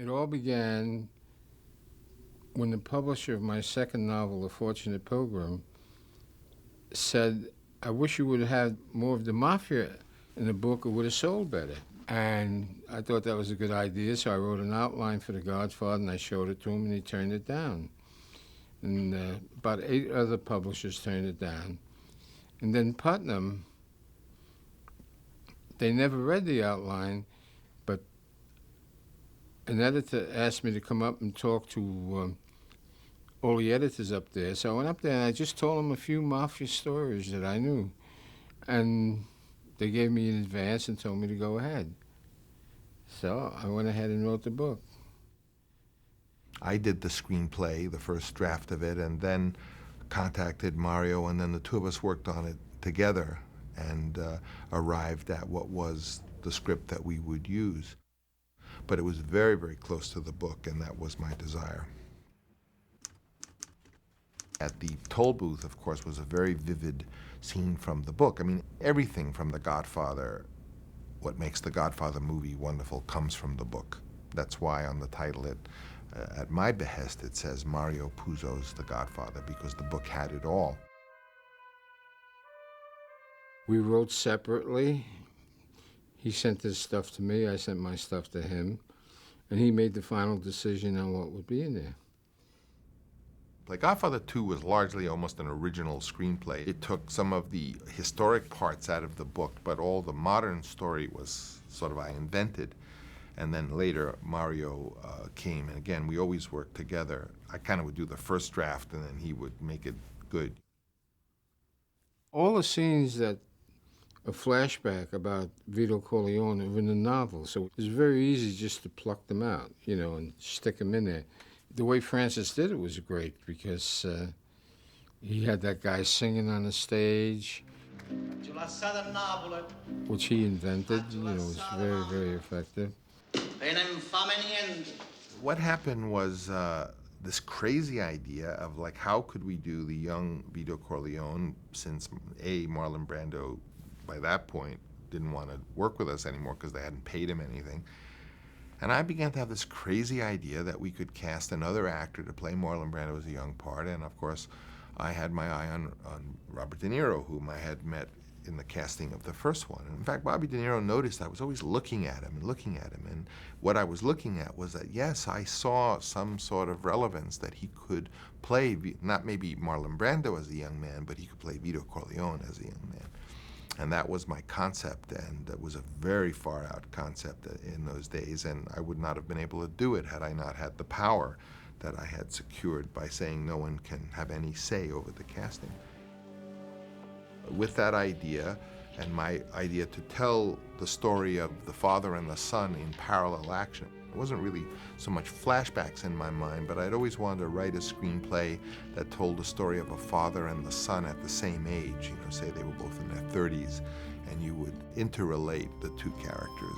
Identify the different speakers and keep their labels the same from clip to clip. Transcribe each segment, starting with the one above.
Speaker 1: It all began when the publisher of my second novel, The Fortunate Pilgrim, said, I wish you would have had more of the mafia in the book, it would have sold better. And I thought that was a good idea, so I wrote an outline for The Godfather, and I showed it to him, and he turned it down. And about 8 other publishers turned it down. And then Putnam, they never read the outline, but an editor asked me to come up and talk to all the editors up there. So I went up there and I just told them a few mafia stories that I knew. And they gave me an advance and told me to go ahead. So I went ahead and wrote the book.
Speaker 2: I did the screenplay, the first draft of it, and then contacted Mario, and then the two of us worked on it together and arrived at what was the script that we would use. But it was very, very close to the book, and that was my desire. At the toll booth, of course, was a very vivid scene from the book. I mean, everything from The Godfather, what makes The Godfather movie wonderful, comes from the book. That's why on the title, at my behest, it says Mario Puzo's The Godfather, because the book had it all.
Speaker 1: We wrote separately. He sent his stuff to me, I sent my stuff to him, and he made the final decision on what would be in there.
Speaker 2: Like Godfather 2 was largely almost an original screenplay. It took some of the historic parts out of the book, but all the modern story was sort of I invented. And then later, Mario came, and again, we always worked together. I kind of would do the first draft, and then he would make it good.
Speaker 1: All the scenes that a flashback about Vito Corleone are in the novel, so it's very easy just to pluck them out, you know, and stick them in there. The way Francis did it was great because he had that guy singing on the stage, which he invented, you know, it was very, very effective.
Speaker 2: What happened was this crazy idea of like, how could we do the young Vito Corleone, since Marlon Brando by that point didn't want to work with us anymore because they hadn't paid him anything. And I began to have this crazy idea that we could cast another actor to play Marlon Brando as a young part, and of course I had my eye on Robert De Niro, whom I had met in the casting of the first one. And in fact, Bobby De Niro noticed I was always looking at him, and what I was looking at was that, yes, I saw some sort of relevance that he could play, not maybe Marlon Brando as a young man, but he could play Vito Corleone as a young man. And that was my concept, and it was a very far-out concept in those days, and I would not have been able to do it had I not had the power that I had secured by saying no one can have any say over the casting. With that idea, and my idea to tell the story of the father and the son in parallel action, it wasn't really so much flashbacks in my mind, but I'd always wanted to write a screenplay that told the story of a father and the son at the same age, you know, say they were both in their 30s, and you would interrelate the two characters.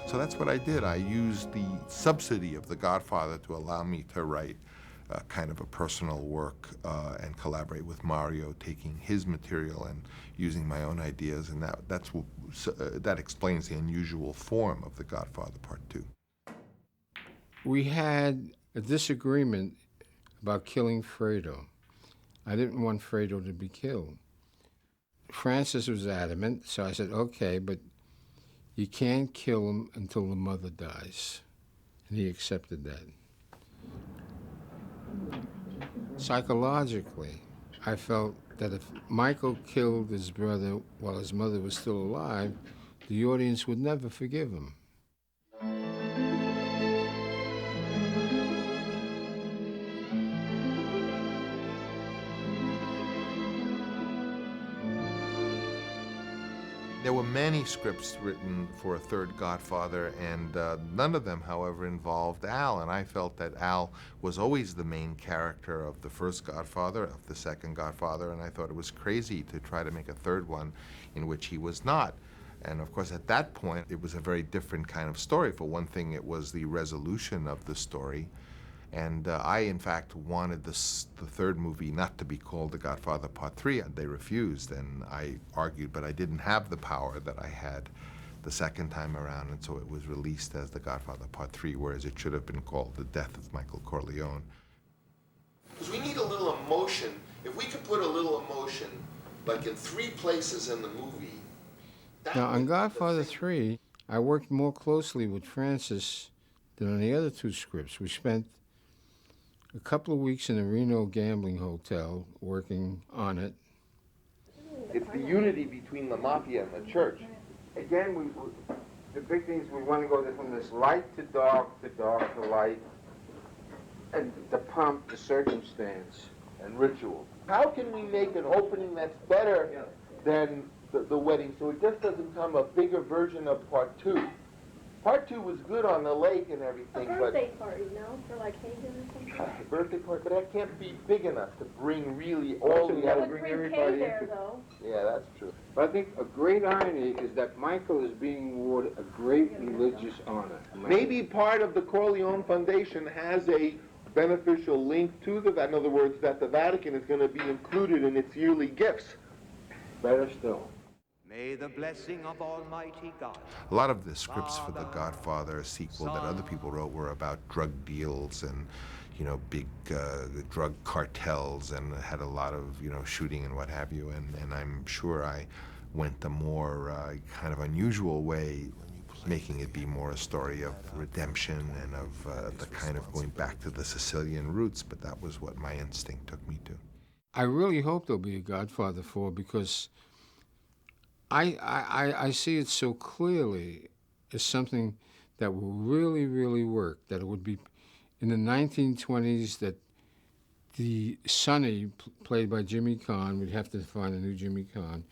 Speaker 2: So that's what I did. I used the subsidy of The Godfather to allow me to write kind of a personal work and collaborate with Mario, taking his material and using my own ideas, and that explains the unusual form of The Godfather Part 2.
Speaker 1: We had a disagreement about killing Fredo. I didn't want Fredo to be killed. Francis was adamant, so I said, okay, but you can't kill him until the mother dies. And he accepted that. Psychologically, I felt that if Michael killed his brother while his mother was still alive, the audience would never forgive him.
Speaker 2: There were many scripts written for a third Godfather, and none of them, however, involved Al, and I felt that Al was always the main character of the first Godfather, of the second Godfather, and I thought it was crazy to try to make a third one in which he was not. And of course, at that point, it was a very different kind of story. For one thing, it was the resolution of the story. And I, in fact, wanted the third movie not to be called The Godfather Part 3. They refused, and I argued, but I didn't have the power that I had the second time around, and so it was released as The Godfather Part 3, whereas it should have been called The Death of Michael Corleone. Because we need a little emotion. If we could put a little emotion, like in 3 places in the movie.
Speaker 1: Now, on Godfather 3, I worked more closely with Francis than on the other 2 scripts. We spent a couple of weeks in a Reno gambling hotel working on it.
Speaker 3: It's the unity between the mafia and the church.
Speaker 1: Again, the big thing is we want to go from this light to dark to light, and the pomp, the circumstance.
Speaker 3: And ritual. How can we make an opening that's better than the wedding, so it just doesn't become a bigger version of Part 2? Part 2 was good on the lake and everything,
Speaker 4: A birthday party, no? For like Hagen or something?
Speaker 3: birthday party, but that can't be big enough to bring really all the
Speaker 4: That
Speaker 3: other.
Speaker 4: would bring Kay there, though.
Speaker 3: Yeah, that's true.
Speaker 1: But I think a great irony is that Michael is being awarded a great religious honor.
Speaker 3: Maybe part of the Corleone Foundation has a beneficial link to the, in other words, that the Vatican is going to be included in its yearly gifts.
Speaker 1: Better still.
Speaker 5: May the blessing of Almighty God.
Speaker 2: A lot of the scripts for The Godfather sequel that other people wrote were about drug deals and, you know, big drug cartels, and had a lot of, you know, shooting and what have you. And I'm sure I went the more kind of unusual way, making it be more a story of redemption and of the kind of going back to the Sicilian roots. But that was what my instinct took me to.
Speaker 1: I really hope there'll be a Godfather 4, because I see it so clearly as something that will really, really work, that it would be in the 1920s, that the Sonny, played by Jimmy Caan, we'd have to find a new Jimmy Caan,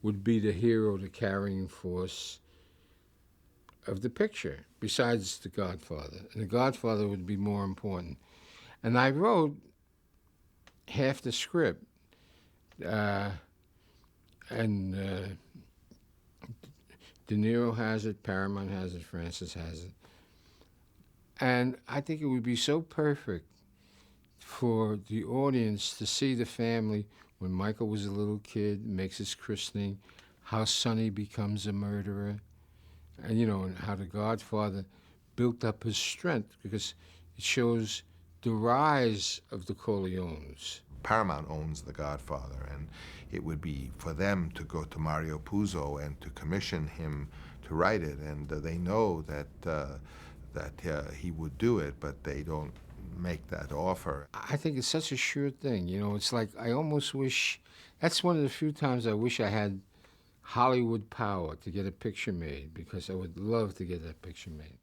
Speaker 1: would be the hero, the carrying force of the picture, besides The Godfather. And The Godfather would be more important. And I wrote half the script, and De Niro has it, Paramount has it, Francis has it. And I think it would be so perfect for the audience to see the family when Michael was a little kid, makes his christening, how Sonny becomes a murderer, and, you know, and how The Godfather built up his strength, because it shows the rise of the Corleones.
Speaker 2: Paramount owns The Godfather, and it would be for them to go to Mario Puzo and to commission him to write it, and they know that he would do it, but they don't make that offer.
Speaker 1: I think it's such a sure thing. You know, it's like I almost wish, that's one of the few times I wish I had Hollywood power to get a picture made, because I would love to get that picture made.